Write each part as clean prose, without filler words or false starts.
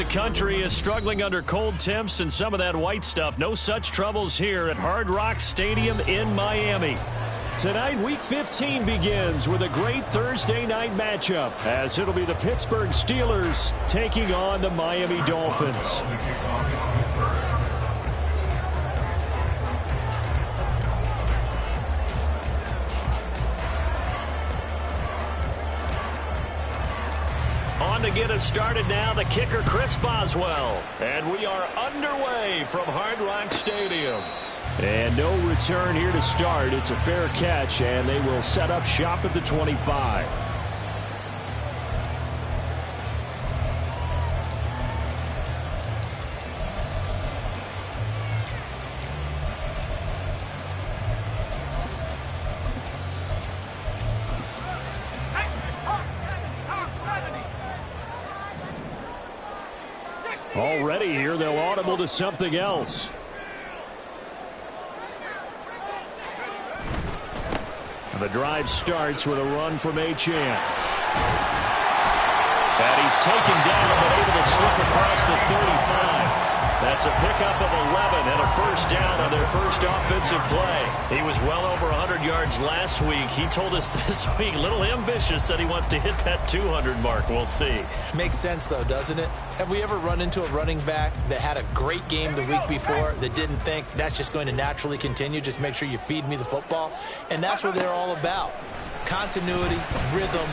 country is struggling under cold temps and some of that white stuff. No such troubles here at Hard Rock Stadium in Miami. Tonight, Week 15 begins with a great Thursday night matchup, as it'll be the Pittsburgh Steelers taking on the Miami Dolphins. On to get us started now, the kicker, Chris Boswell. And we are underway from Hard Rock Stadium. And no return here to start. It's a fair catch, and they will set up shop at the 25. Already here, they'll audible to something else. And the drive starts with a run from Achane. And he's taken down but able to slip across the 35. That's a pickup of 11 and a first down on their first offensive play. He was well over 100 yards last week. He told us this week, a little ambitious, said he wants to hit that 200 mark. We'll see. Makes sense, though, doesn't it? Have we ever run into a running back that had a great game the week before that didn't think that's just going to naturally continue? Just make sure you feed me the football. And that's what they're all about. Continuity, rhythm,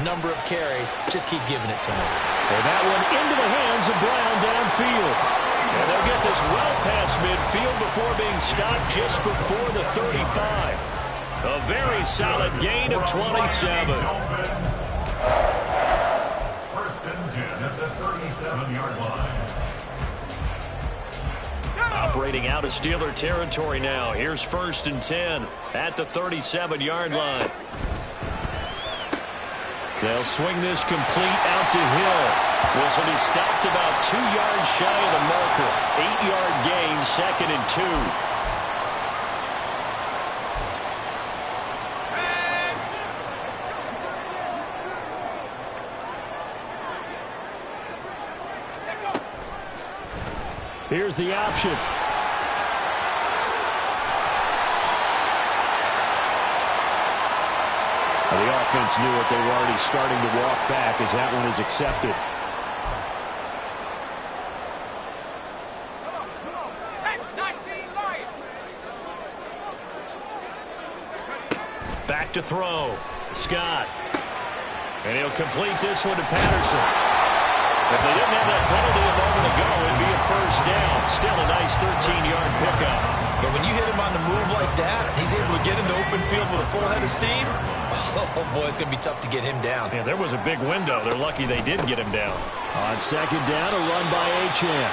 number of carries. Just keep giving it to him. And that one into the hands of Brown downfield. And they'll get this well past midfield before being stopped just before the 35. A very solid gain of 27. First and 10 at the 37-yard line. Operating out of Steeler territory now. Here's first and 10 at the 37-yard line. They'll swing this complete out to Hill. This will be stopped about 2 yards shy of the marker. 8-yard gain, second and 2. Here's the option. The offense knew it. They were already starting to walk back as that one is accepted. Back to throw. Scott. And he'll complete this one to Patterson. If they didn't have that penalty a moment ago, it'd be a first down. Still a nice 13-yard pickup. But when you hit him on the move like that, he's able to get into open field with a full head of steam. Oh, boy, it's going to be tough to get him down. Yeah, there was a big window. They're lucky they did get him down. On second down, a run by Achane.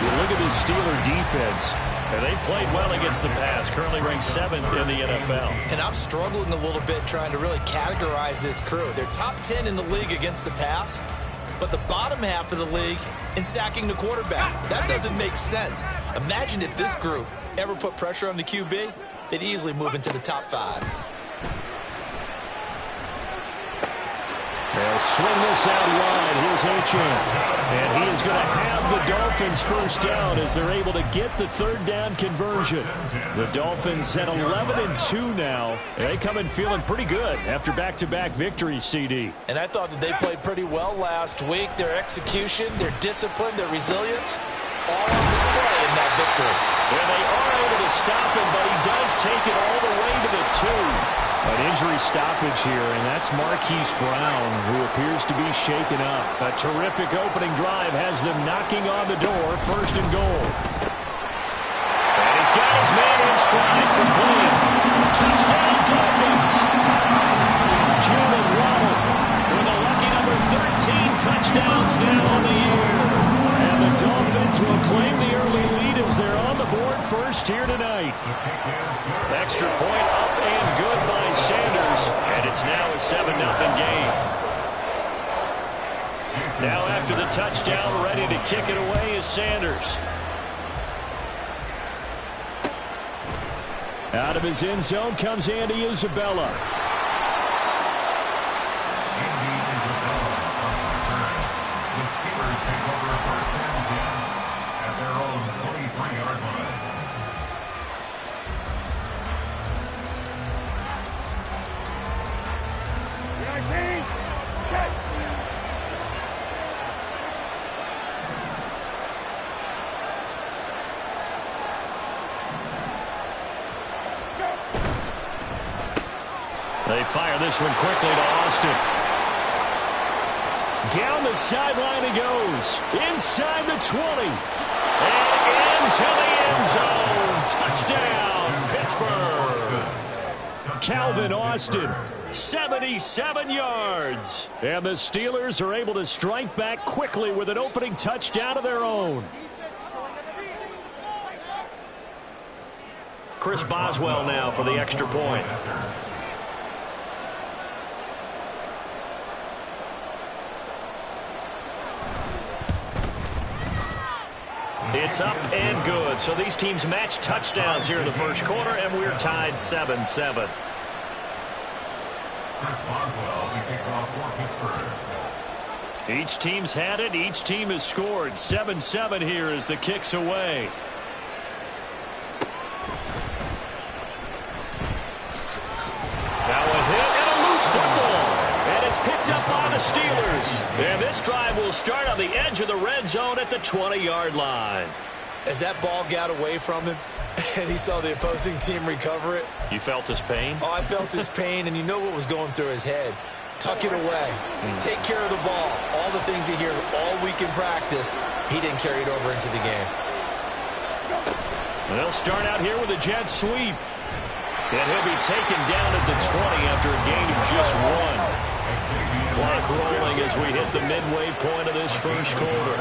You look at this Steeler defense. And they played well against the pass, currently ranked 7th in the NFL. And I'm struggling a little bit trying to really categorize this crew. They're top 10 in the league against the pass, but the bottom half of the league in sacking the quarterback. That doesn't make sense. Imagine if this group ever put pressure on the QB, they'd easily move into the top 5. They'll swing this out wide. Here's Achane. And he is going to have the Dolphins first down as they're able to get the third down conversion. The Dolphins at 11-2 now. They come in feeling pretty good after back-to-back victories, CD. And I thought that they played pretty well last week. Their execution, their discipline, their resilience, all on display in that victory. And they are able to stop him, but he does take it all the way to the 2. An injury stoppage here, and that's Marquise Brown, who appears to be shaken up. A terrific opening drive has them knocking on the door, first and goal. And he's got his man in stride, complete. Touchdown, Dolphins. Jalen Waddle with a lucky number 13 touchdowns now on the year. And the Dolphins will claim the early lead as they're on the board first here tonight. Extra point up and good by Sanders, and it's now a 7-0 game. Now after the touchdown, ready to kick it away is Sanders. Out of his end zone comes Andy Isabella. The Steelers take over first They fire this one quickly to Austin. Down the sideline he goes. Inside the 20. And into the end zone. Touchdown, Pittsburgh. Calvin Austin, 77 yards. And the Steelers are able to strike back quickly with an opening touchdown of their own. Chris Boswell now for the extra point. It's up and good. So these teams match touchdowns here in the first quarter, and we're tied 7-7. Chris Boswell, the kickoff for Pittsburgh. Each team's had it. Each team has scored. 7-7 here as the kick's away. Now a hit and a loose football. And it's picked up by the Steelers. And this drive will start on the edge of the red zone at the 20-yard line. As that ball got away from him and he saw the opposing team recover it. You felt his pain? Oh, I felt his pain, and you know what was going through his head. Tuck it away. Take care of the ball. All the things he hears all week in practice, he didn't carry it over into the game. They'll start out here with a jet sweep. And he'll be taken down at the 20 after a gain of just 1. Clock rolling as we hit the midway point of this first quarter.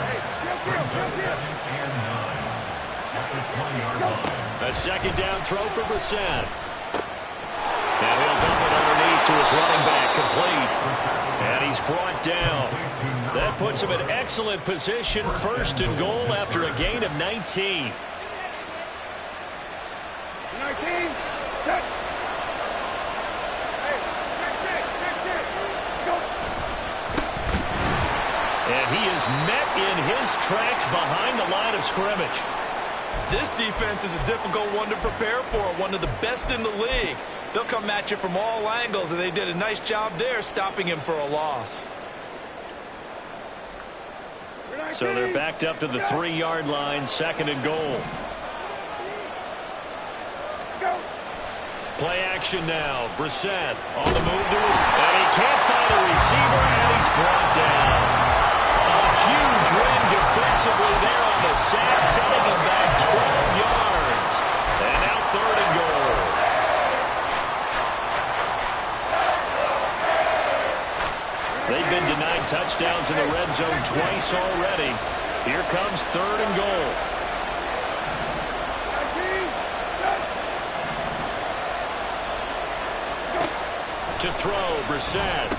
A second down throw for Brissett. And he'll dump it underneath to his running back, complete. And he's brought down. That puts him in excellent position, first and goal after a gain of 19. And he is met in his tracks behind the line of scrimmage. This defense is a difficult one to prepare for, one of the best in the league. They'll come at you from all angles, and they did a nice job there stopping him for a loss. So they're backed up to the 3-yard line, second and goal. Play action now. Brissett on the move to his... And he can't find a receiver, and he's brought down. A huge win defensively there on the sack, setting him back 12 yards. And now third and goal. They've been denied touchdowns in the red zone twice already. Here comes third and goal. To throw, Brissett.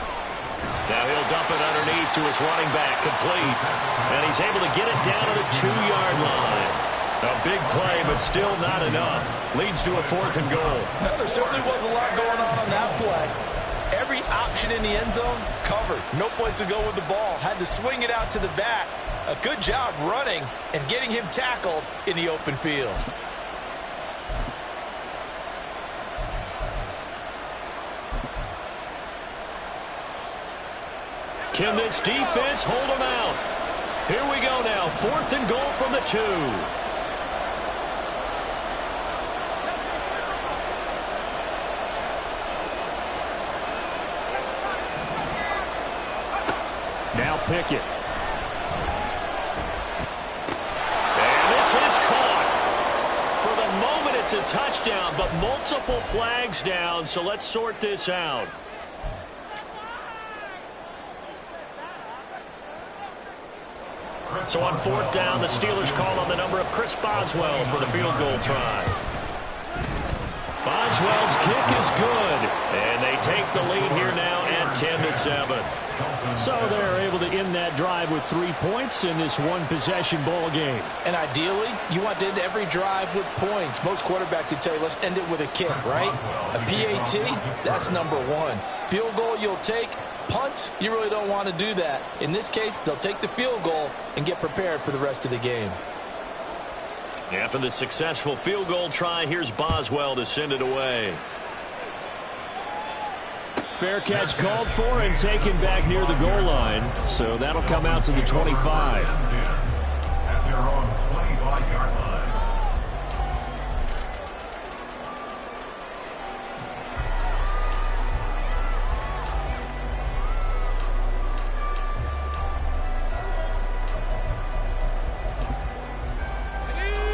Now he'll dump it underneath to his running back, complete. And he's able to get it down to the 2-yard line. A big play, but still not enough. Leads to a fourth and goal. Well, there certainly was a lot going on that play. Every option in the end zone covered. No place to go with the ball. Had to swing it out to the back. A good job running and getting him tackled in the open field. Can this defense hold them out? Here we go now. Fourth and goal from the 2. Now Pickett. And this is caught. For the moment, it's a touchdown, but multiple flags down, so let's sort this out. So on fourth down, the Steelers call on the number of Chris Boswell for the field goal try. Boswell's kick is good, and they take the lead here now at 10-7. So they're able to end that drive with 3 points in this one-possession ball game. And ideally, you want to end every drive with points. Most quarterbacks would tell you, let's end it with a kick, right? A PAT, that's number 1. Field goal you'll take. Punts, you really don't want to do that. In this case, they'll take the field goal and get prepared for the rest of the game. After the successful field goal try, here's Boswell to send it away. Fair catch called for and taken back near the goal line. So that'll come out to the 25. At their own 25-yard line.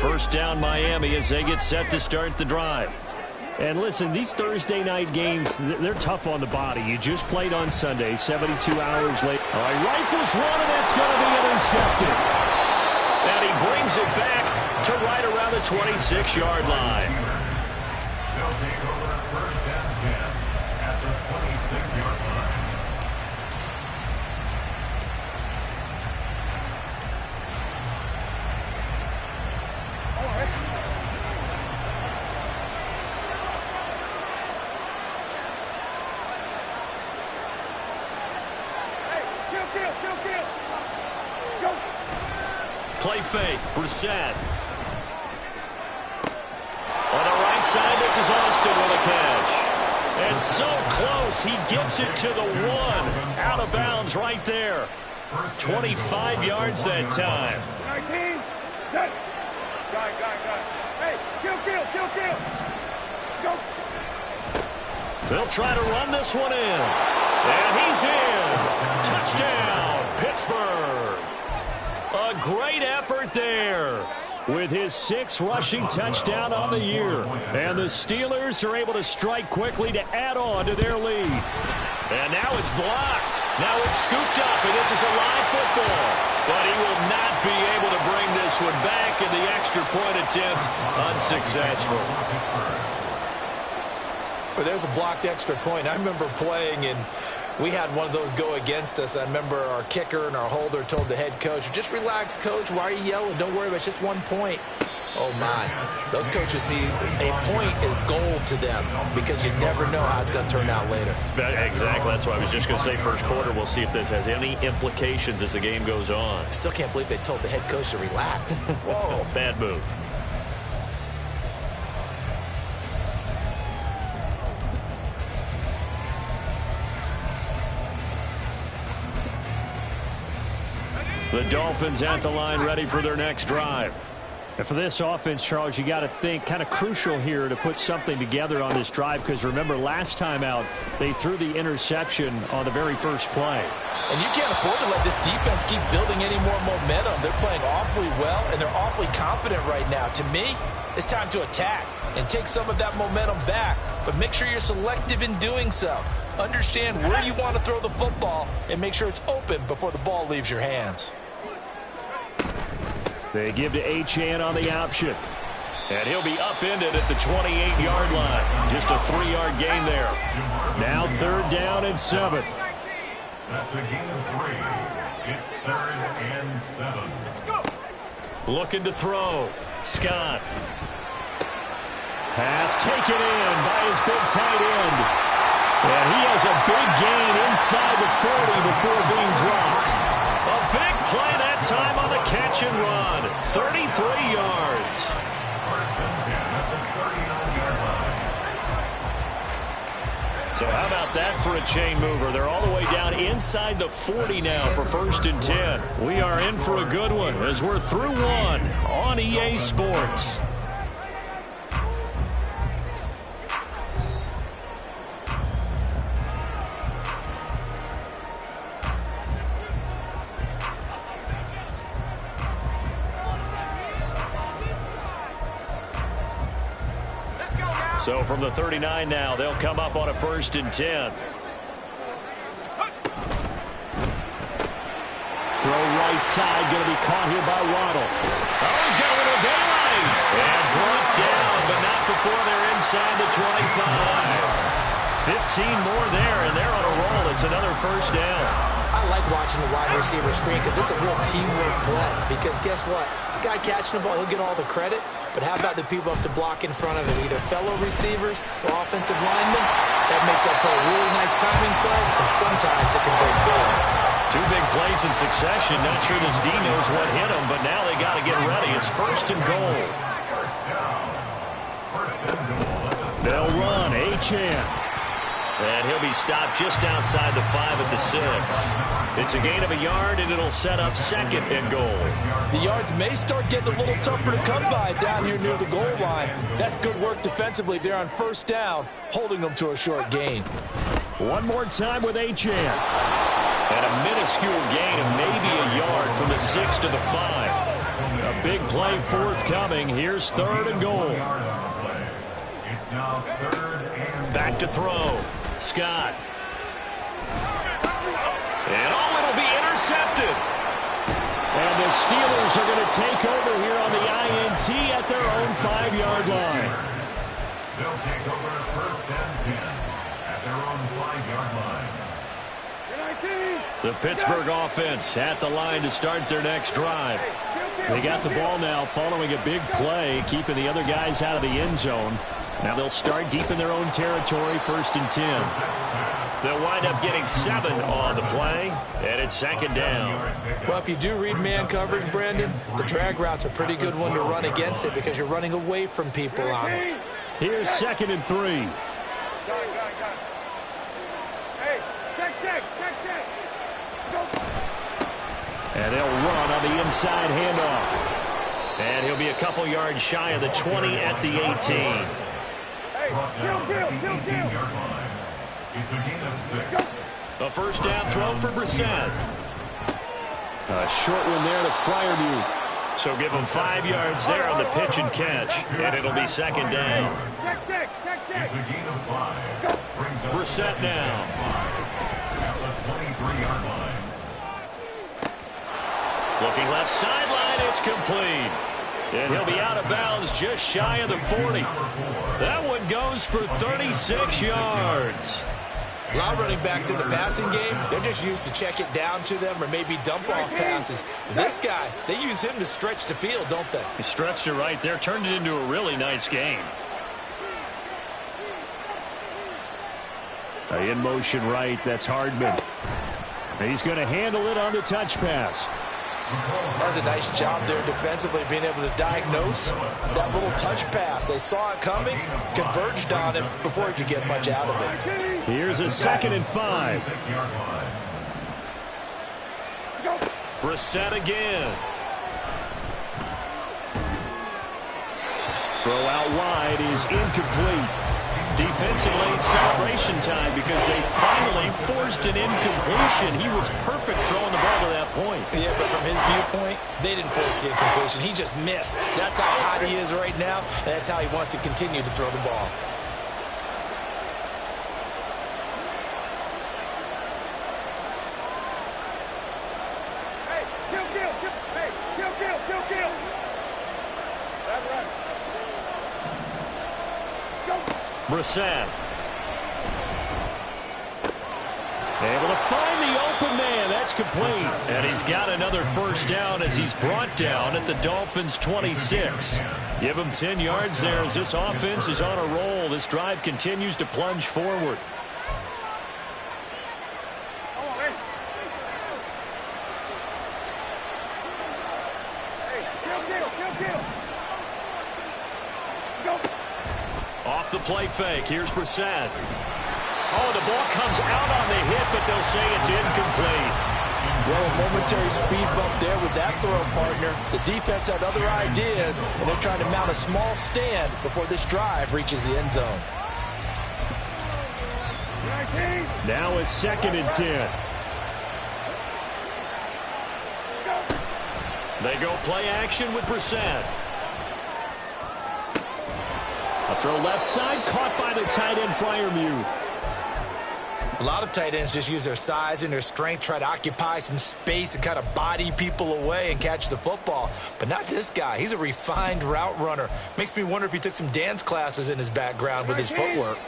First down Miami as they get set to start the drive. And listen, these Thursday night games, they're tough on the body. You just played on Sunday, 72 hours late. All right, rifles one, and it's going to be intercepted. And he brings it back to right around the 26-yard line. They'll take over first and 10 at the 26-yard line. Play fake, Brissett. On the right side, this is Austin with a catch. And so close, he gets it to the one. Out of bounds right there. 25 yards that time. 19, set. Guy. Hey, kill. Go. They'll try to run this one in. And he's in. Touchdown, Pittsburgh. A great effort there. With his 6th rushing touchdown on the year. And the Steelers are able to strike quickly to add on to their lead. And now it's blocked. Now it's scooped up, and this is a live football. But he will not be able to bring this one back, and the extra point attempt unsuccessful. Well, there's a blocked extra point. I remember playing, and we had one of those go against us. I remember our kicker and our holder told the head coach, just relax, coach. Why are you yelling? Don't worry about it. It's just 1 point. Oh, my. Those coaches see a point is gold to them because you never know how it's going to turn out later. Exactly. That's what I was just going to say. First quarter, we'll see if this has any implications as the game goes on. I still can't believe they told the head coach to relax. Whoa. Bad move. The Dolphins at the line, ready for their next drive. And for this offense, Charles, you got to think kind of crucial here to put something together on this drive, because remember last time out they threw the interception on the very first play. And you can't afford to let this defense keep building any more momentum. They're playing awfully well, and they're awfully confident right now. To me, it's time to attack and take some of that momentum back. But make sure you're selective in doing so. Understand where you want to throw the football and make sure it's open before the ball leaves your hands. They give to Achane on the option. And he'll be upended at the 28-yard line. Just a 3-yard gain there. Now 3rd down and 7. That's a gain of 3. It's 3rd and 7. Let's go. Looking to throw. Scott. Pass taken in by his big tight end. And he has a big gain inside the 40 before being dropped. A big play that time on the catch and run. 33 yards. First and 10 at the 39-yard line. So how about that for a chain mover? They're all the way down inside the 40 now for 1st and 10. We are in for a good one as we're through one on EA Sports. So from the 39 now, they'll come up on a 1st and 10. Throw right side, going to be caught here by Waddle. Oh, he's got a little daylight. And brought down, but not before they're inside the 25. 15 more there, and they're on a roll. It's another 1st down. I like watching the wide receiver screen because it's a real teamwork play. Because guess what? The guy catching the ball, he'll get all the credit. But how about the people up to block in front of him, either fellow receivers or offensive linemen? That makes that play a really nice timing play, and sometimes it can break big. 2 big plays in succession. Not sure this D knows what hit him, but now they got to get ready. It's 1st and goal. First down. First and goal. They'll run. Achane. And he'll be stopped just outside the 5 at the 6. It's a gain of a yard, and it'll set up 2nd and goal. The yards may start getting a little tougher to come by down here near the goal line. That's good work defensively there on 1st down, holding them to a short gain. One more time with Achane. And a minuscule gain of maybe a yard from the 6 to the 5. A Big play forthcoming. Here's 3rd and goal. It's now 3rd and Back to throw. Scott. And it'll be intercepted. And the Steelers are going to take over here on the INT at their own 5-yard line. They'll take over 1st and 10 at their own 5-yard line. The Pittsburgh offense at the line to start their next drive. They got the ball now following a big play, keeping the other guys out of the end zone. Now they'll start deep in their own territory, 1st and 10. They'll wind up getting 7 on the play, and it's 2nd down. Well, if you do read man coverage, Brandon, the drag route's a pretty good one to run against it because you're running away from people on it. Here's 2nd and 3. Hey, check. And they'll run on the inside handoff. And he'll be a couple yards shy of the 20 at the 18. Hey, kill. It's a gain of 6. A 1st down throw for Brissett. A short one there to Freiermuth. So give him 5 yards there on the pitch and catch. And it'll be 2nd down. Check. It's a gain of 5. Brings up Brissett now. at the 23-yard line. Looking left sideline, it's complete. And he'll be out of bounds just shy of the 40. That one goes for 36 yards. A lot of running backs in the passing game, they're just used to check it down to them or maybe dump off passes. This guy, they use him to stretch the field, don't they? He stretched it right there, turned it into a really nice game. In motion right, that's Hardman. He's going to handle it on the touch pass. That was a nice job there defensively, being able to diagnose that little touch pass. They saw it coming, converged on him before he could get much out of it. Here's a 2nd and 5. 6-yard line. Brissett again. Throw out wide is incomplete. Defensively, celebration time because they finally forced an incompletion. He was perfect throwing the ball to that point. Yeah, but from his viewpoint, they didn't force the incompletion. He just missed. That's how hot he is right now, and that's how he wants to continue to throw the ball. Hey, kill. That's right. Brissett. Able to find the open man. That's complete. And he's got another 1st down as he's brought down at the Dolphins' 26. Give him 10 yards there as this offense is on a roll. This drive continues to plunge forward. Off the play fake. Here's Brissett. Oh, the ball comes out on the hit, but they'll say it's incomplete. Well, a momentary speed bump there with that throw partner. The defense had other ideas, and they're trying to mount a small stand before this drive reaches the end zone. Now it's 2nd and 10. They go play action with Brissett. A throw left side, caught by the tight end, Freiermuth. A lot of tight ends just use their size and their strength, try to occupy some space and kind of body people away and catch the football. But not this guy. He's a refined route runner. Makes me wonder if he took some dance classes in his background with his footwork.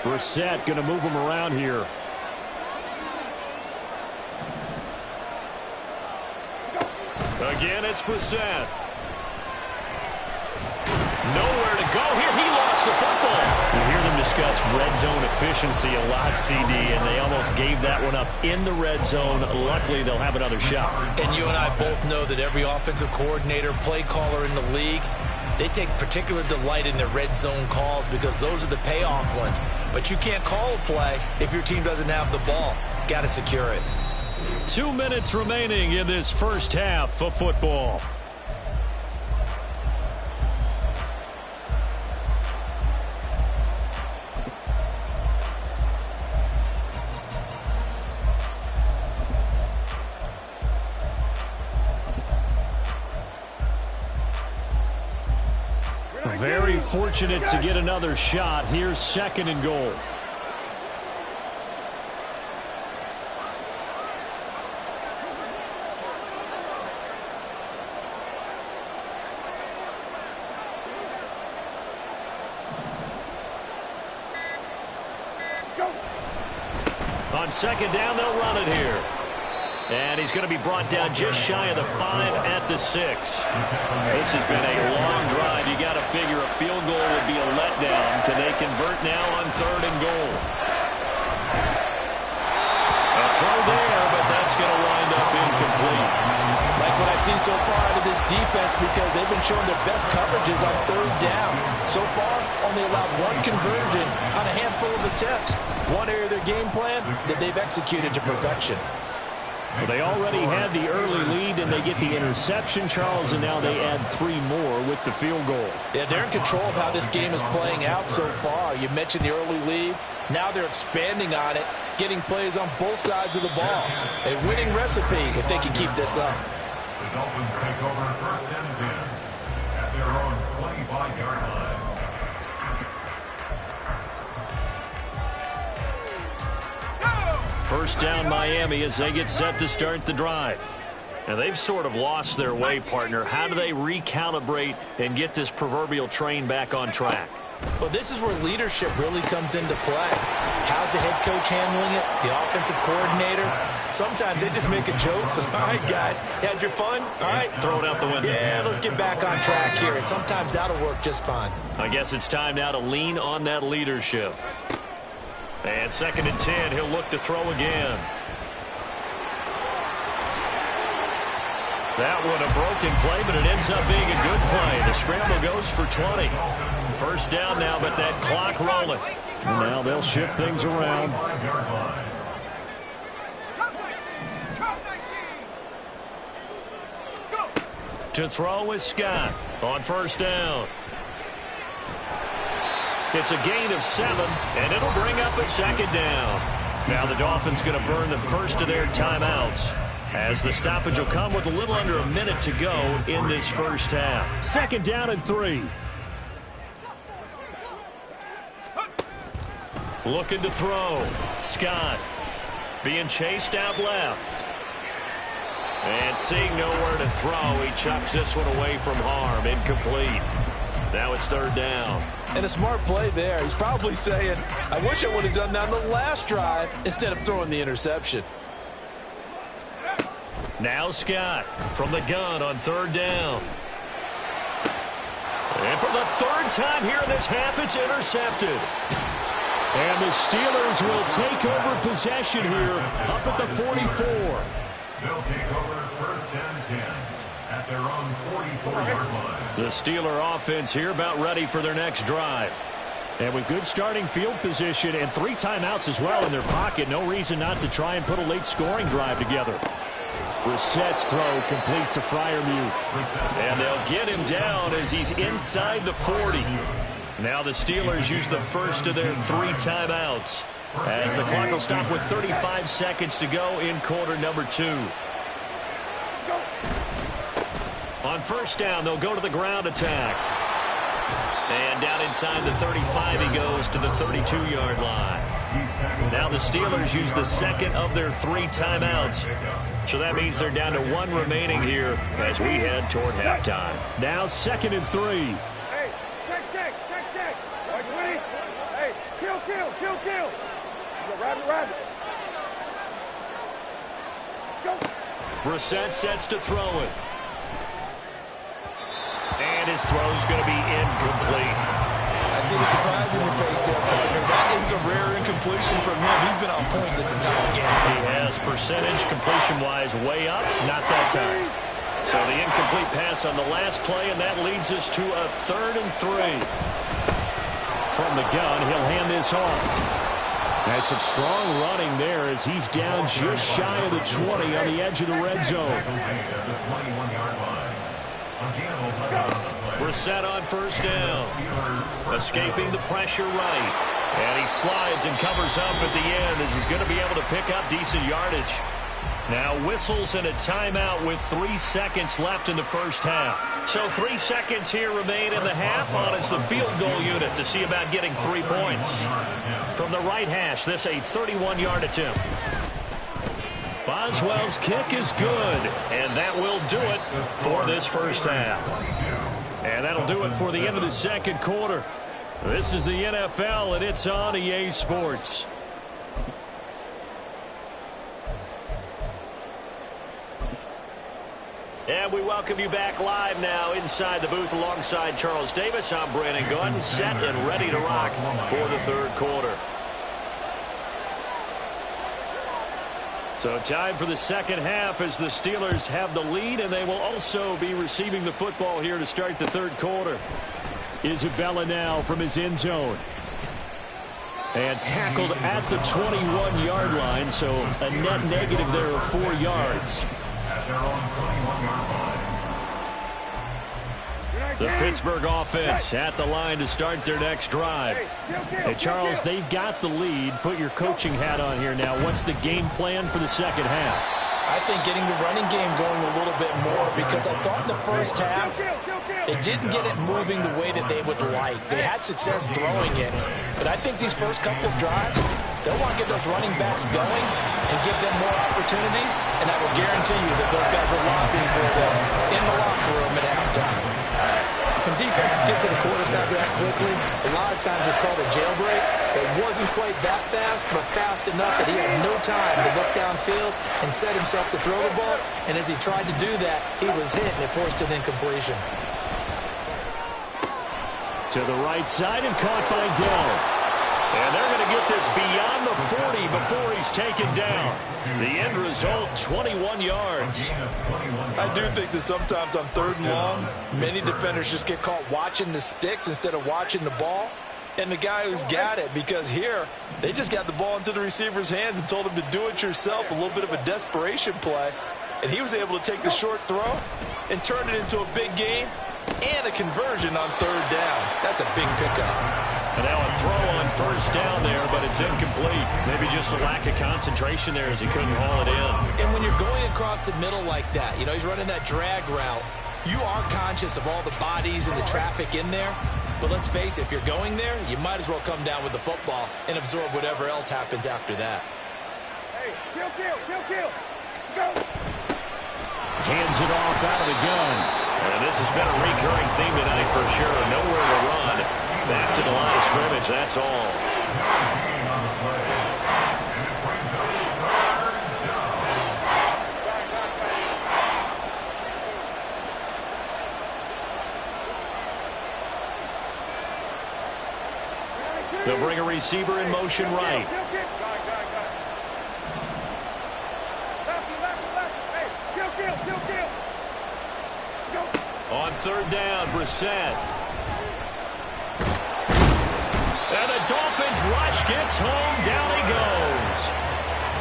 Brissett going to move him around here. Again, it's Brissett. Nowhere to go here. He lost the football. You hear them discuss red zone efficiency a lot, CD, and they almost gave that one up in the red zone. Luckily, they'll have another shot. And you and I both know that every offensive coordinator, play caller in the league, they take particular delight in their red zone calls because those are the payoff ones. But you can't call a play if your team doesn't have the ball. Got to secure it. 2 minutes remaining in this first half of football. Very fortunate to get another shot. Here's 2nd and goal. On 2nd down, they'll run it here. And he's going to be brought down just shy of the 5 at the 6. This has been a long drive. You got to figure a field goal would be a letdown. Can they convert now on 3rd and goal? A throw there, but that's going to wind up incomplete. Like what I see so far out of this defense, because they've been showing their best coverages on 3rd down. So far, only allowed 1 conversion on a handful of attempts. One area of their game plan that they've executed to perfection. Well, they already had the early lead, and they get the interception, Charles, and now they add 3 more with the field goal. Yeah, they're in control of how this game is playing out so far. You mentioned the early lead. Now they're expanding on it, getting plays on both sides of the ball. A winning recipe if they can keep this up. The Dolphins take over 1st and 10 at their own 25-yard line. First down, Miami, as they get set to start the drive. Now, they've sort of lost their way, partner. How do they recalibrate and get this proverbial train back on track? Well, this is where leadership really comes into play. How's the head coach handling it? The offensive coordinator? Sometimes they just make a joke. All right, guys, had your fun? All right. Throw it out the window. Yeah, let's get back on track here. And sometimes that'll work just fine. I guess it's time now to lean on that leadership. And 2nd and 10, he'll look to throw again. That one a broken play, but it ends up being a good play. The scramble goes for 20. First down now, but that clock rolling. And now they'll shift things around. To throw is Scott on 1st down. It's a gain of 7, and it'll bring up a 2nd down. Now the Dolphins going to burn the first of their timeouts, as the stoppage will come with a little under a minute to go in this first half. 2nd down and 3. Looking to throw. Scott being chased out left. And seeing nowhere to throw, he chucks this one away from harm. Incomplete. Now it's 3rd down. And a smart play there. He's probably saying, I wish I would have done that on the last drive instead of throwing the interception. Now Scott from the gun on 3rd down. And for the 3rd time here in this half, it's intercepted. And the Steelers will take over possession here up at the 44. They'll take over 1st and 10 at their own 44-yard line. The Steeler offense here about ready for their next drive. And with good starting field position and 3 timeouts as well in their pocket, no reason not to try and put a late scoring drive together. Brissett's throw complete to Freiermuth. And they'll get him down as he's inside the 40. Now the Steelers use the first of their 3 timeouts, as the clock will stop with 35 seconds to go in quarter number 2. On 1st down, they'll go to the ground attack. And down inside the 35, he goes to the 32-yard line. Now the Steelers use the 2nd of their 3 timeouts. So that means they're down to 1 remaining here as we head toward halftime. Now 2nd and 3. Hey, check. Watch Winnie. Hey, kill. Go, rabbit. Go. Brissett sets to throw it. And his throw's going to be incomplete. I see the surprise in your face there, partner. That is a rare incompletion from him. He's been on point this entire game. He has percentage completion-wise way up, not that time. So the incomplete pass on the last play, and that leads us to a 3rd and 3. From the gun, he'll hand this off. Has some strong running there as he's down just shy of the 20 on the edge of the red zone. Brissett on 1st down. Escaping the pressure right. And he slides and covers up at the end as he's going to be able to pick up decent yardage. Now whistles and a timeout with 3 seconds left in the first half. So 3 seconds here remain in the half on as the field goal unit to see about getting 3 points. From the right hash, this a 31-yard attempt. Boswell's kick is good, and that will do it for this first half. And that'll do it for the end of the second quarter. This is the NFL, and it's on EA Sports. And we welcome you back live now inside the booth alongside Charles Davis. I'm Brandon Gunn, set and ready to rock for the third quarter. So time for the second half as the Steelers have the lead, and they will also be receiving the football here to start the third quarter. Isabella now from his end zone. And tackled at the 21-yard line, so a net negative there of 4 yards. The Pittsburgh offense at the line to start their next drive. Hey, Charles, they've got the lead. Put your coaching hat on here now. What's the game plan for the second half? I think getting the running game going a little bit more, because I thought the first half they didn't get it moving the way that they would like. They had success throwing it, but I think these first couple of drives, they'll want to get those running backs going and give them more opportunities, and I will guarantee you that those guys were lobbying for them in the locker room at halftime. When defenses get to the quarterback that quickly, a lot of times it's called a jailbreak. It wasn't quite that fast, but fast enough that he had no time to look downfield and set himself to throw the ball. And as he tried to do that, he was hit, and it forced an incompletion. To the right side and caught by Dell. And they're going to get this beyond the 40 before he's taken down. The end result, 21 yards. I do think that sometimes on third and long, many defenders just get caught watching the sticks instead of watching the ball. And the guy who's got it, because here, they just got the ball into the receiver's hands and told him to do it yourself, a little bit of a desperation play. And he was able to take the short throw and turn it into a big gain and a conversion on third down. That's a big pickup. And now a throw on first down there, but it's incomplete. Maybe just a lack of concentration there as he couldn't haul it in. And when you're going across the middle like that, you know, he's running that drag route, you are conscious of all the bodies and the traffic in there. But let's face it, if you're going there, you might as well come down with the football and absorb whatever else happens after that. Hey, kill. Go. Hands it off out of the gun. And this has been a recurring theme tonight for sure. Nowhere to run. Back to the line of scrimmage, that's all. They'll bring a receiver in motion right. On third down, Brissett. And the Dolphins rush, gets home, down he goes.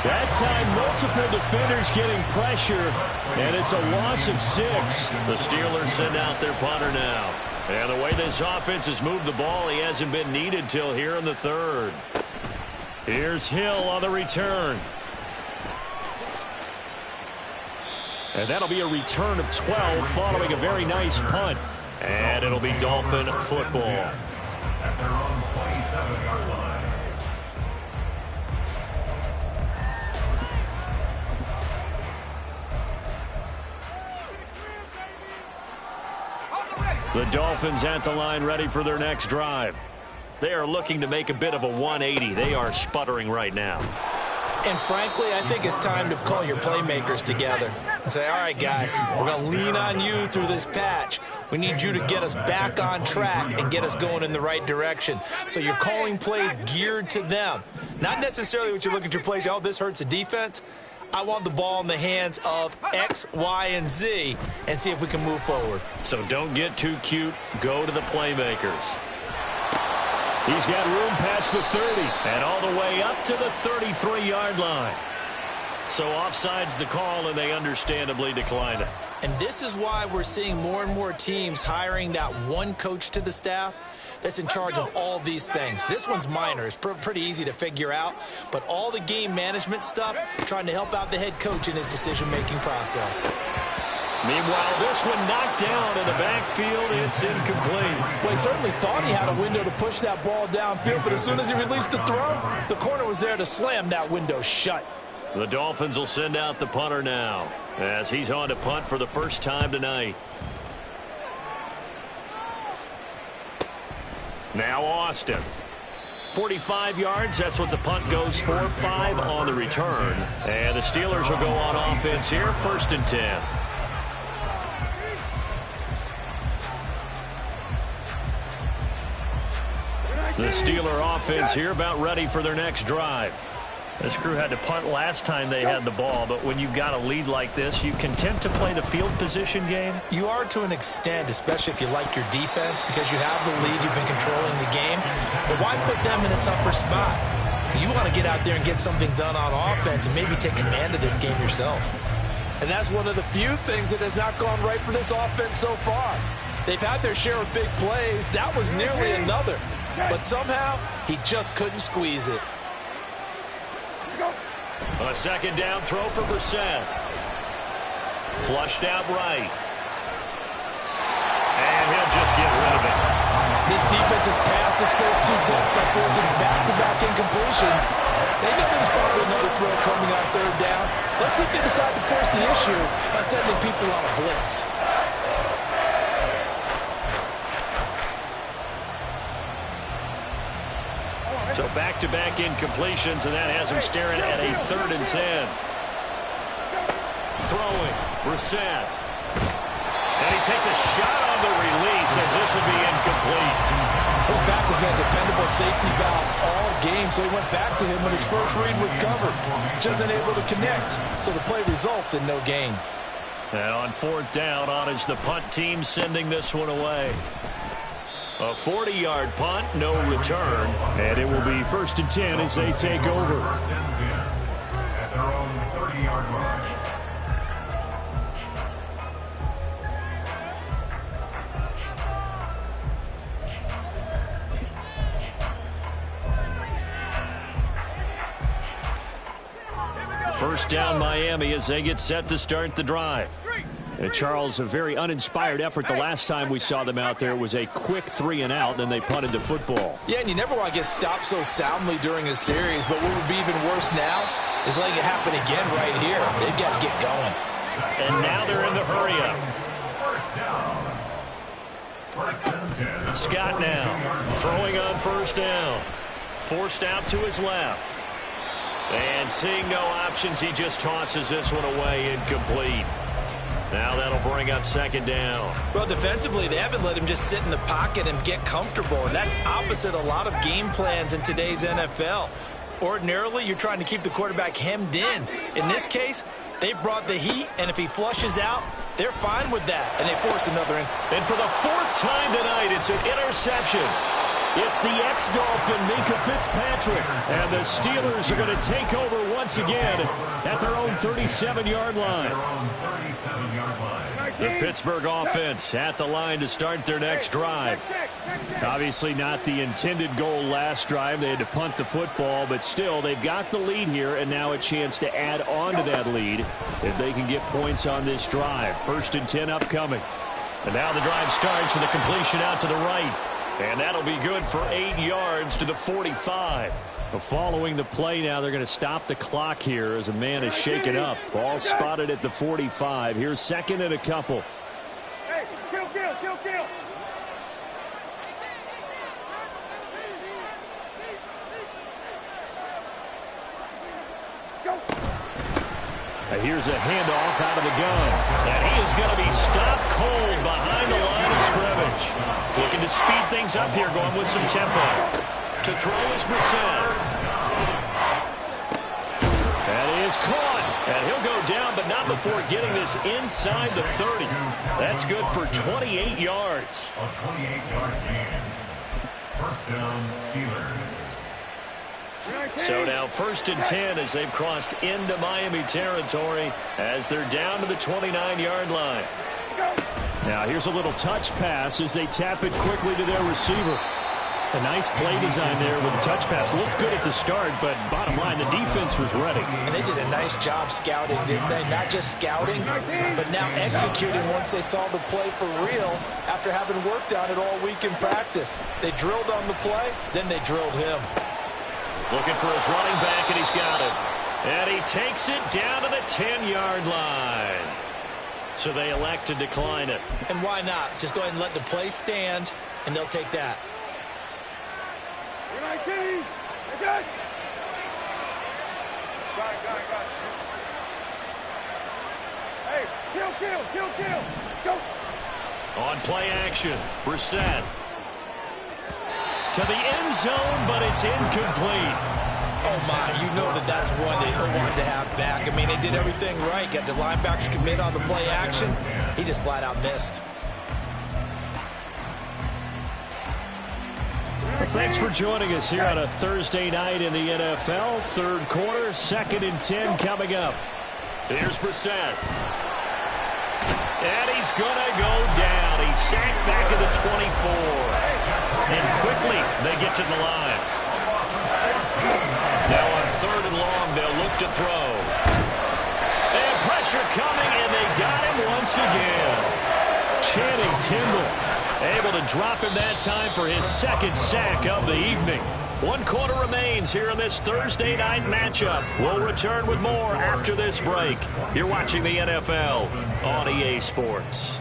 That time, multiple defenders getting pressure, and it's a loss of 6. The Steelers send out their punter now. And the way this offense has moved the ball, he hasn't been needed till here in the third. Here's Hill on the return. And that'll be a return of 12 following a very nice punt. And it'll be Dolphin football. At their own 27-yard line. The Dolphins at the line ready for their next drive. They are looking to make a bit of a 180. They are sputtering right now. And frankly, I think it's time to call your playmakers together and say, all right, guys, we're going to lean on you through this patch. We need you to get us back on track and get us going in the right direction. So you're calling plays geared to them. Not necessarily what you look at your plays, oh, this hurts the defense. I want the ball in the hands of X, Y, and Z and see if we can move forward. So don't get too cute. Go to the playmakers. He's got room past the 30 and all the way up to the 33-yard line. So offside's the call, and they understandably declined it. And this is why we're seeing more and more teams hiring that one coach to the staff, that's in charge of all these things. This one's minor. It's pretty easy to figure out, but all the game management stuff, trying to help out the head coach in his decision-making process. Meanwhile, this one knocked down in the backfield. It's incomplete. Well, he certainly thought he had a window to push that ball downfield, but as soon as he released the throw, the corner was there to slam that window shut. The Dolphins will send out the punter now as he's on to punt for the first time tonight. Now Austin. 45 yards, that's what the punt goes for. 5 on the return. And the Steelers will go on offense here, 1st and 10. The Steeler offense here about ready for their next drive. This crew had to punt last time they had the ball, but when you've got a lead like this, you content to play the field position game? You are to an extent, especially if you like your defense, because you have the lead, you've been controlling the game. But why put them in a tougher spot? You want to get out there and get something done on offense and maybe take command of this game yourself. And that's one of the few things that has not gone right for this offense so far. They've had their share of big plays. That was nearly another. But somehow, he just couldn't squeeze it. A second down throw for Brissett. Flushed out right. And he'll just get rid of it. This defense has passed its first 2 tests by forcing back-to-back incompletions. They know there's probably another throw coming on 3rd down. Let's see if they decide to force the issue by sending people on a blitz. So back-to-back incompletions, and that has him staring at a 3rd and 10. Throwing, Brissett. And he takes a shot on the release as this will be incomplete. His back has been a dependable safety valve all game, so he went back to him when his first read was covered. Just unable to connect, so the play results in no gain. And on 4th down, on is the punt team sending this one away. A 40-yard punt, no return, and it will be 1st and 10 as they take over. 1st and 10 at their own 30-yard line. First down Miami as they get set to start the drive. And Charles, a very uninspired effort the last time we saw them out there was a quick 3 and out, then they punted the football. Yeah, and you never want to get stopped so soundly during a series, but what would be even worse now is letting it happen again right here. They've got to get going. And now they're in the hurry-up. First and 10. Scott now throwing on 1st down. Forced out to his left. And seeing no options, he just tosses this one away, incomplete. Now that'll bring up 2nd down. Well, defensively, they haven't let him just sit in the pocket and get comfortable, and that's opposite a lot of game plans in today's NFL. Ordinarily, you're trying to keep the quarterback hemmed in. In this case, they brought the heat, and if he flushes out, they're fine with that, and they force another in. And for the 4th time tonight, it's an interception. It's the ex-Dolphin, Minkah Fitzpatrick. And the Steelers are going to take over once again at their own 37-yard line. The Pittsburgh offense at the line to start their next drive. Obviously not the intended goal last drive. They had to punt the football, but still, they've got the lead here, and now a chance to add on to that lead if they can get points on this drive. 1st and 10 upcoming. And now the drive starts with a completion out to the right. And that'll be good for 8 yards to the 45. Following the play now, they're going to stop the clock here as a man is shaken up. Ball spotted at the 45. Here's 2nd and a couple. Hey, kill. Here's a handoff out of the gun. And he is going to be stopped cold behind the line of scrimmage. Looking to speed things up here, going with some tempo. To throw is Brissett. That is caught. And he'll go down, but not before getting this inside the 30. That's good for 28 yards. A 28-yard gain. 1st down, Steelers. So now 1st and 10 as they've crossed into Miami territory as they're down to the 29-yard line. Now here's a little touch pass as they tap it quickly to their receiver. A nice play design there with the touch pass. Looked good at the start, but bottom line, the defense was ready. And they did a nice job scouting, didn't they? Not just scouting, but now executing once they saw the play for real after having worked on it all week in practice. They drilled on the play, then they drilled him. Looking for his running back, and he's got it. And he takes it down to the 10-yard line. So they elect to decline it. And why not? Just go ahead and let the play stand, and they'll take that. 19. Okay. Hey, kill. Go. On play action, Brissett. To the end zone, but it's incomplete. Oh, my, you know that's one that he'll want to have back. I mean, they did everything right. Got the linebackers commit on the play action. He just flat out missed. Well, thanks for joining us here on a Thursday night in the NFL. Third quarter, 2nd and 10 coming up. Here's Brissett. And he's going to go down. He's sacked back at the 24. And quickly, they get to the line. Now on 3rd and long, they'll look to throw. And pressure coming, and they got him once again. Channing Tindall able to drop him that time for his 2nd sack of the evening. 1 quarter remains here in this Thursday night matchup. We'll return with more after this break. You're watching the NFL on EA Sports.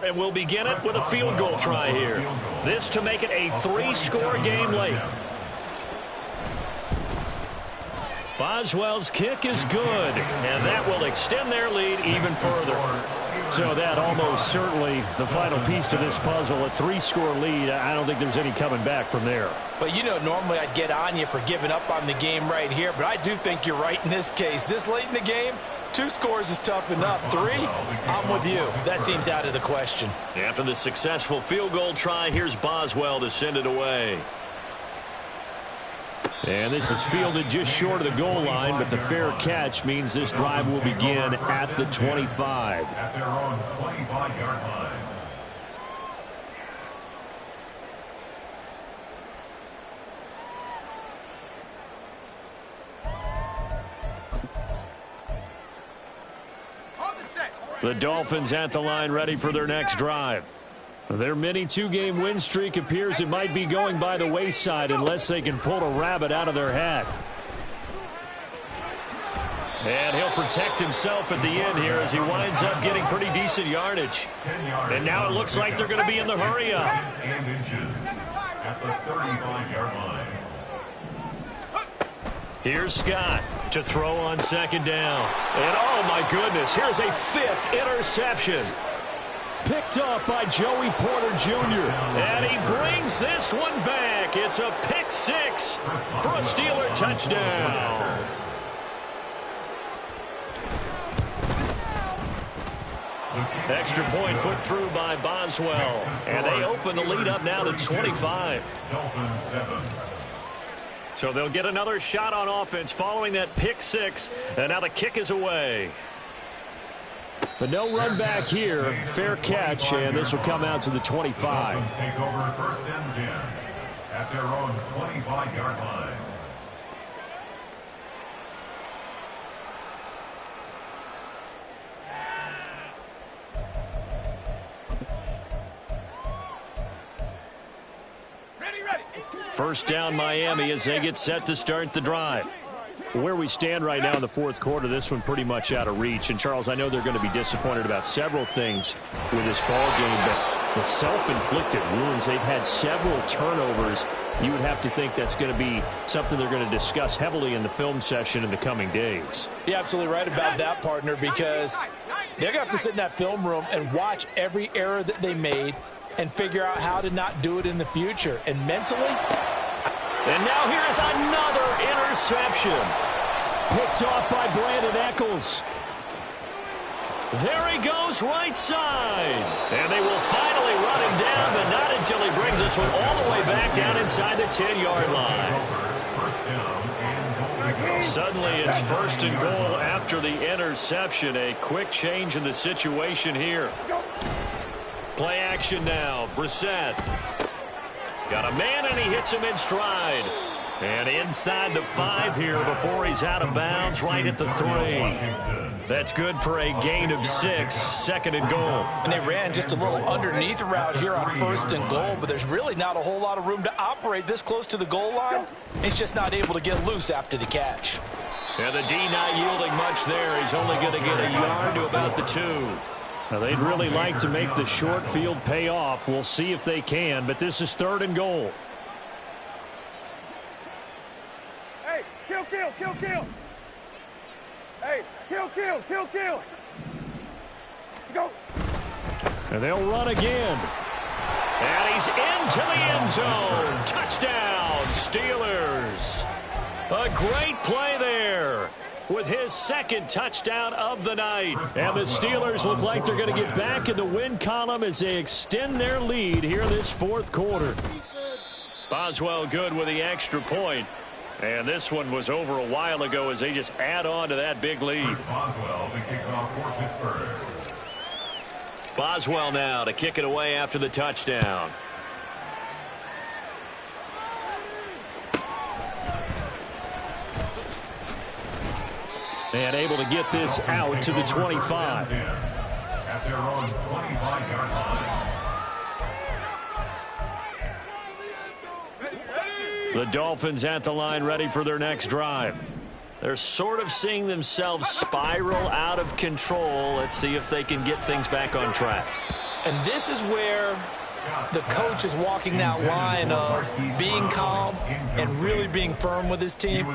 And we'll begin it with a field goal try here. This to make it a 3-score game late. Boswell's kick is good, and that will extend their lead even further. So that almost certainly the final piece to this puzzle, a 3-score lead. I don't think there's any coming back from there. But, you know, normally I'd get on you for giving up on the game right here, but I do think you're right in this case. This late in the game, 2 scores is tough enough. 3, I'm with you. That seems out of the question. After the successful field goal try, here's Boswell to send it away. And this is fielded just short of the goal line, but the fair catch means this drive will begin at the 25. At their own 25-yard line. The Dolphins at the line ready for their next drive. Their mini 2-game win streak appears it might be going by the wayside unless they can pull a rabbit out of their hat. And he'll protect himself at the end here as he winds up getting pretty decent yardage. And now it looks like they're going to be in the hurry-up. And inches at the 35-yard line. Here's Scott to throw on 2nd down. And oh my goodness, here's a 5th interception. Picked off by Joey Porter Jr. And he brings this one back. It's a pick 6 for a Steeler touchdown. Extra point put through by Boswell. And they open the lead up now to 25. Dolphins 7. So they'll get another shot on offense following that pick 6. And now the kick is away. But no run back here. Fair catch, and this will come out to the 25. Dolphins take over 1st and 10 at their own 25-yard line. First down Miami as they get set to start the drive. Where we stand right now in the 4th quarter, this one pretty much out of reach. And, Charles, I know they're going to be disappointed about several things with this ball game, but the self-inflicted wounds, they've had several turnovers. You would have to think that's going to be something they're going to discuss heavily in the film session in the coming days. You're absolutely right about that, partner, because they're going to have to sit in that film room and watch every error that they made and figure out how to not do it in the future. And mentally... And now here is another interception. Picked off by Brandon Echols. There he goes right side. And they will finally run him down, but not until he brings this one all the way back down inside the 10-yard line. Suddenly it's 1st and goal after the interception. A quick change in the situation here. Play action now. Brissett. Got a man, and he hits him in stride. And inside the 5 here before he's out of bounds, right at the 3. That's good for a gain of 6, 2nd and goal. And they ran just a little underneath route here on 1st and goal, but there's really not a whole lot of room to operate this close to the goal line. He's just not able to get loose after the catch. And the D not yielding much there. He's only going to get a yard to about the 2. Now, they'd really like to make the short field pay off. We'll see if they can, but this is 3rd and goal. Hey, kill, kill, kill, kill. Hey, kill, kill, kill, kill. Go. And they'll run again. And he's into the end zone. Touchdown, Steelers. A great play there with his 2nd touchdown of the night. And the Steelers look like they're going to get back in the win column as they extend their lead here in this 4th quarter. Boswell good with the extra point. And this one was over a while ago as they just add on to that big lead. Boswell, the kickoff for Pittsburgh. Boswell now to kick it away after the touchdown. And able to get this out to the 25. At their own 25-yard line. The Dolphins at the line ready for their next drive. They're sort of seeing themselves spiral out of control. Let's see if they can get things back on track. And this is where the coach is walking that line of being calm and really being firm with his team.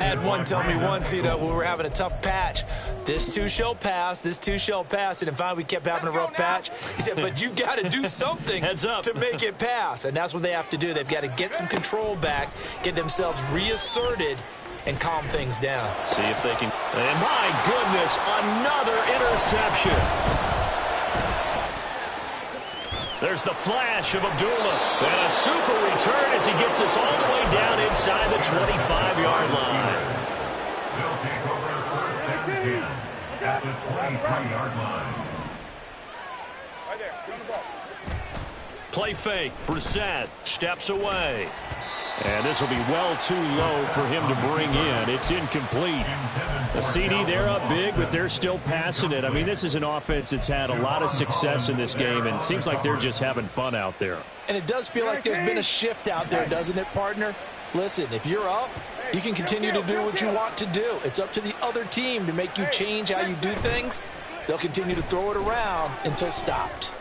I had one tell me once, when we were having a tough patch, this too shall pass, this too shall pass. And finally we kept having a rough patch. He said, but you got to do something to make it pass. And that's what they have to do. They've got to get some control back, get themselves reasserted, and calm things down. See if they can. And my goodness, another interception. There's the flash of Abdullah. And a super return as he gets us all the way down inside the 25-yard line. They'll take over 1st and 10 at the 23-yard line. Right there. Run the ball. Play fake. Brissett steps away. And this will be well too low for him to bring in. It's incomplete. The CD, they're up big, but they're still passing it. I mean, this is an offense that's had a lot of success in this game, and it seems like they're just having fun out there. And it does feel like there's been a shift out there, doesn't it, partner? Listen, if you're up, you can continue to do what you want to do. It's up to the other team to make you change how you do things. They'll continue to throw it around until stopped.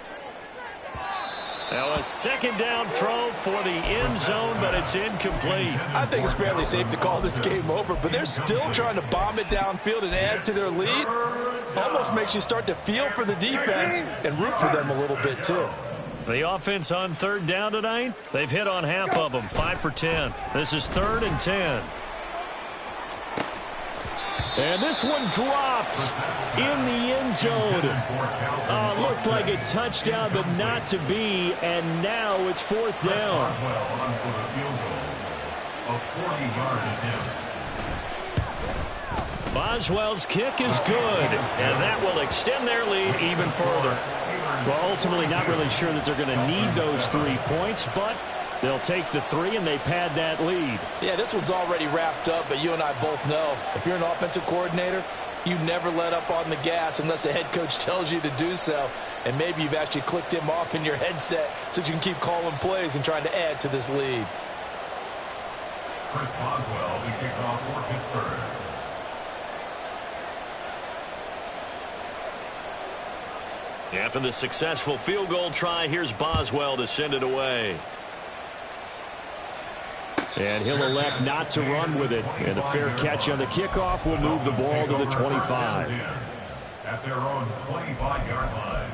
Now a 2nd down throw for the end zone, but it's incomplete. I think it's fairly safe to call this game over, but they're still trying to bomb it downfield and add to their lead. Almost makes you start to feel for the defense and root for them a little bit too. The offense on 3rd down tonight, they've hit on half of them, 5 for 10. This is 3rd and 10. And this one dropped in the end zone. Looked like a touchdown, but not to be. And now it's 4th down. Boswell's kick is good, and that will extend their lead even further. Well, ultimately not really sure that they're going to need those 3 points, but they'll take the 3 and they pad that lead. Yeah, this one's already wrapped up, but you and I both know if you're an offensive coordinator, you never let up on the gas unless the head coach tells you to do so. And maybe you've actually clicked him off in your headset so you can keep calling plays and trying to add to this lead. Chris Boswell, the kickoff for Pittsburgh. After the successful field goal try, here's Boswell to send it away. And he'll elect not to run with it. And a fair catch on the kickoff will move the ball to the 25. At their own 25-yard line.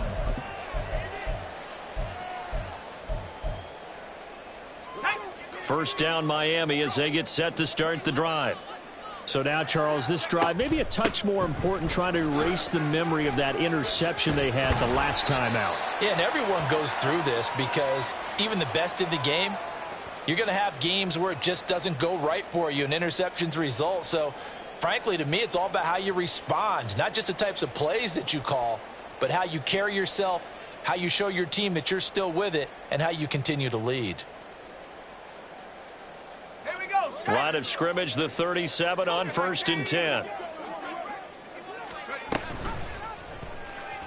First down Miami as they get set to start the drive. So now, Charles, this drive maybe a touch more important, trying to erase the memory of that interception they had the last time out. Yeah, and everyone goes through this because even the best in the game, you're going to have games where it just doesn't go right for you and interceptions result. So, frankly, to me, it's all about how you respond, not just the types of plays that you call, but how you carry yourself, how you show your team that you're still with it, and how you continue to lead. Line of scrimmage, the 37 on 1st and 10.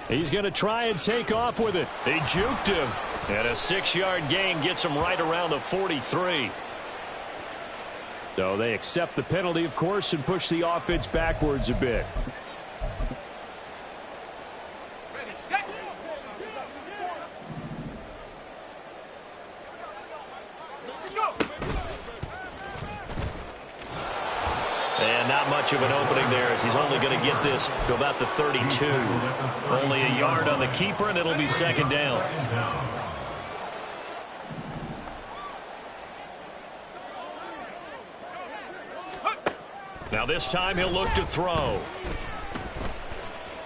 He's going to try and take off with it. They juked him. And a 6-yard gain gets him right around the 43. So they accept the penalty, of course, and push the offense backwards a bit. And not much of an opening there, as he's only going to get this to about the 32. Only a yard on the keeper, and it'll be 2nd down. Now this time he'll look to throw.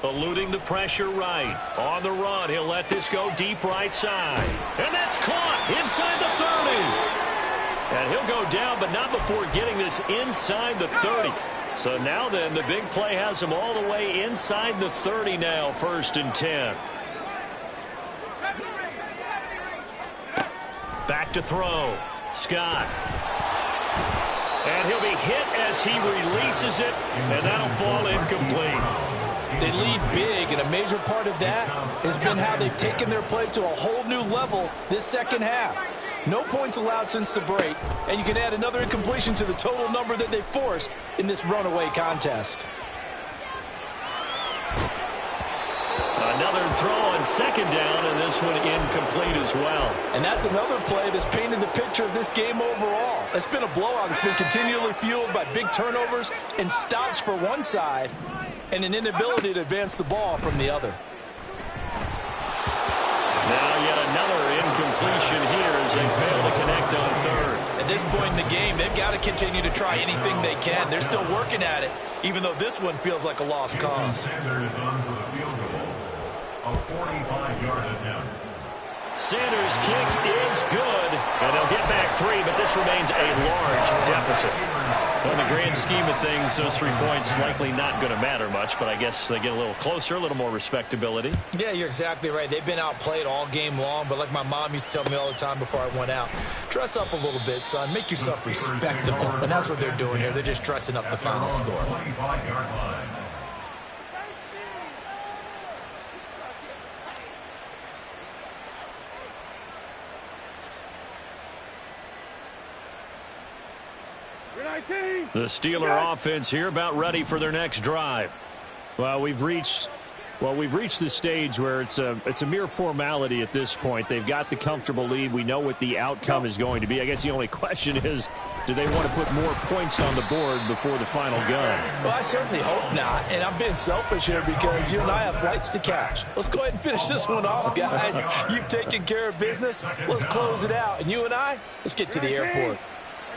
Eluding the pressure right. On the run, he'll let this go deep right side. And that's caught inside the 30. And he'll go down, but not before getting this inside the 30. So now then, the big play has him all the way inside the 30 now, 1st and 10. Back to throw. Scott. And he'll be hit as he releases it, and that'll fall incomplete. They lead big, and a major part of that has been how they've taken their play to a whole new level this second half. No points allowed since the break, and you can add another incompletion to the total number that they forced in this runaway contest. Another throw on 2nd down, and this one incomplete as well. And that's another play that's painted the picture of this game overall. It's been a blowout. It's been continually fueled by big turnovers and stops for one side and an inability to advance the ball from the other. Now yet another incompletion here as they fail to connect on 3rd. At this point in the game, they've got to continue to try anything they can. They're still working at it, even though this one feels like a lost cause. Sanders on for the field goal. A 45-yard attempt. Sanders' kick is good, and they'll get back 3, but this remains a large deficit. In the grand scheme of things, those 3 points likely not going to matter much, but I guess they get a little closer, a little more respectability. Yeah, you're exactly right. They've been outplayed all game long, but like my mom used to tell me all the time before I went out, dress up a little bit, son. Make yourself respectable. And that's what they're doing here. They're just dressing up the final score. 25-yard line. The Steeler offense here about ready for their next drive. Well, we've reached the stage where it's a mere formality at this point. They've got the comfortable lead. We know what the outcome is going to be. I guess the only question is, do they want to put more points on the board before the final gun? Well, I certainly hope not, and I'm being selfish here because you and I have flights to catch. Let's go ahead and finish this one off, guys. You've taken care of business. Let's close it out. And you and I, let's get to the airport.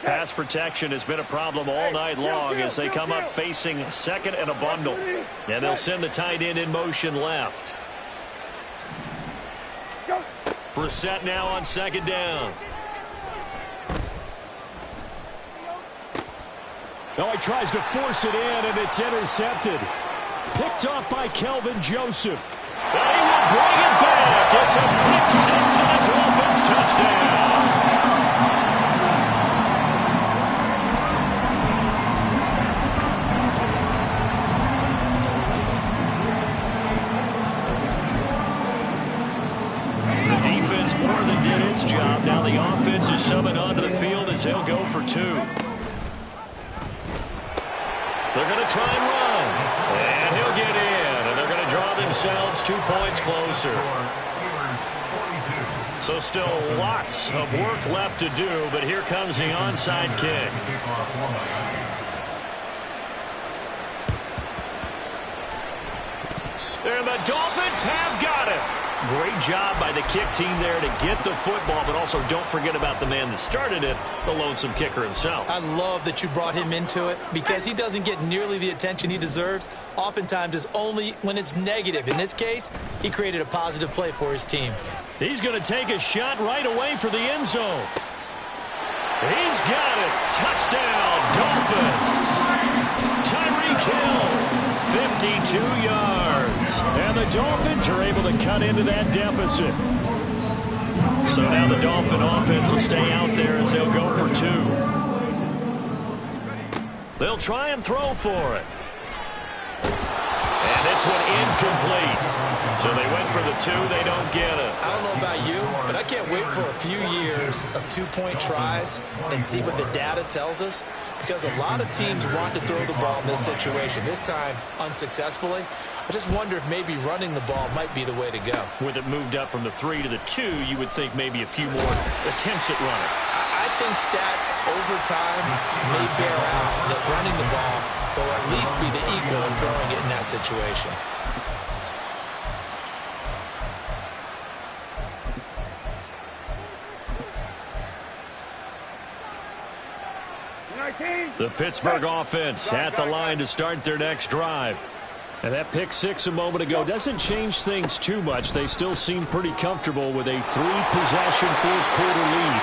Pass protection has been a problem all night long as they come up facing 2nd and a bundle. And they'll send the tight end in motion left. Brissett now on 2nd down. Oh, he tries to force it in, and it's intercepted. Picked off by Kelvin Joseph. And he will bring it back. It's a pick 6 and a Dolphins touchdown. More than did its job. Now the offense is subbing onto the field as they'll go for 2. They're going to try and run. And he'll get in. And they're going to draw themselves 2 points closer. So still lots of work left to do, but here comes the onside kick. And the Dolphins have got it. Great job by the kick team there to get the football, but also don't forget about the man that started it, the lonesome kicker himself. I love that you brought him into it because he doesn't get nearly the attention he deserves. Oftentimes it's only when it's negative. In this case, he created a positive play for his team. He's going to take a shot right away for the end zone. He's got it. Touchdown, Dolphins. Tyreek Hill, 52 yards. And the Dolphins are able to cut into that deficit. So now the Dolphin offense will stay out there as they'll go for 2. They'll try and throw for it. And this one incomplete. So they went for the 2. They don't get it. I don't know about you, but I can't wait for a few years of 2-point tries and see what the data tells us, because a lot of teams want to throw the ball in this situation. This time, unsuccessfully. I just wonder if maybe running the ball might be the way to go. With it moved up from the 3 to the 2, you would think maybe a few more attempts at running. I think stats over time may bear out that running the ball will at least be the equal of throwing it in that situation. The Pittsburgh offense at the line to start their next drive. And that pick 6 a moment ago doesn't change things too much. They still seem pretty comfortable with a 3-possession fourth-quarter lead.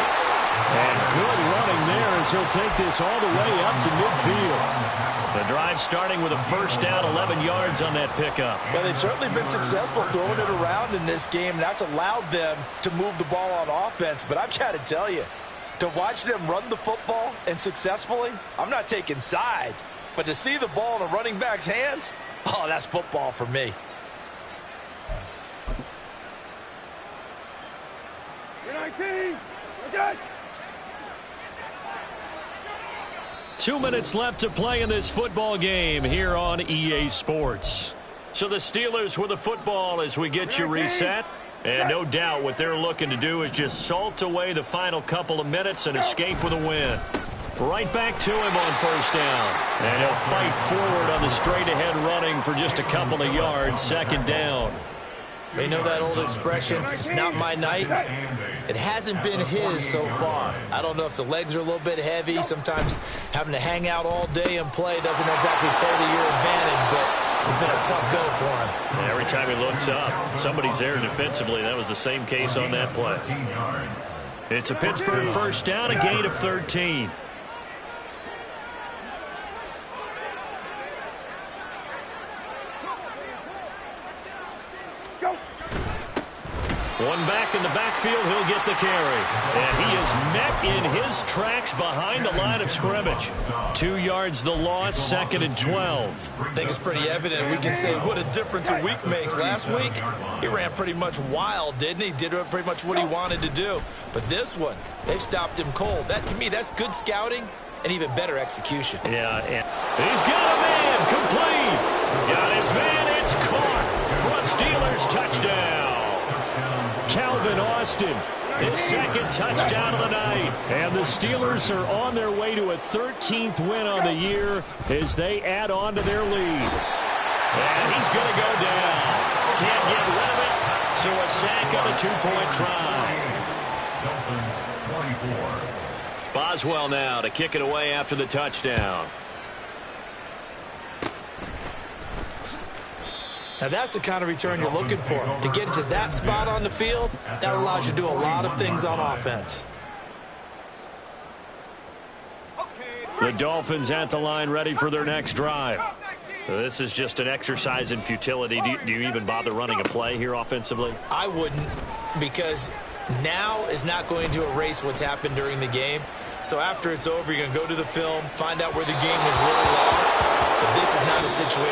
And good running there as he'll take this all the way up to midfield. The drive starting with a first down, 11 yards on that pickup. Well, they've certainly been successful throwing it around in this game. That's allowed them to move the ball on offense. But I've got to tell you, to watch them run the football and successfully, I'm not taking sides. But to see the ball in a running back's hands, oh, that's football for me. You're 19. Okay. 2 minutes left to play in this football game here on EA Sports. So the Steelers with the football as we get you reset. And no doubt what they're looking to do is just salt away the final couple of minutes and escape with a win. Right back to him on first down. And he'll fight forward on the straight-ahead running for just a couple of yards, second down. You know that old expression, it's not my night? It hasn't been his so far. I don't know if the legs are a little bit heavy. Sometimes having to hang out all day and play doesn't exactly play to your advantage, but it's been a tough go for him. And every time he looks up, somebody's there defensively. That was the same case on that play. It's a Pittsburgh first down, a gain of 13. One back in the backfield, he'll get the carry. And he is met in his tracks behind the line of scrimmage. 2 yards the loss, second and 12. I think it's pretty evident. We can say what a difference a week makes. Last week, he ran pretty much wild, didn't he? Did pretty much what he wanted to do. But this one, they've stopped him cold. That, to me, that's good scouting and even better execution. Yeah, and he's got a man, complete. Got his man, it's caught for a Steelers touchdown. Calvin Austin, his second touchdown of the night. And the Steelers are on their way to a 13th win on the year as they add on to their lead. And he's going to go down. Can't get rid of it, so a sack on a 2-point try. Boswell now to kick it away after the touchdown. Now, that's the kind of return you're looking for. To get into that spot on the field, that allows you to do a lot of things on offense. The Dolphins at the line ready for their next drive. This is just an exercise in futility. Do you even bother running a play here offensively? I wouldn't, because now is not going to erase what's happened during the game. So after it's over, you're going to go to the film, find out where the game was really lost. But this is not a situation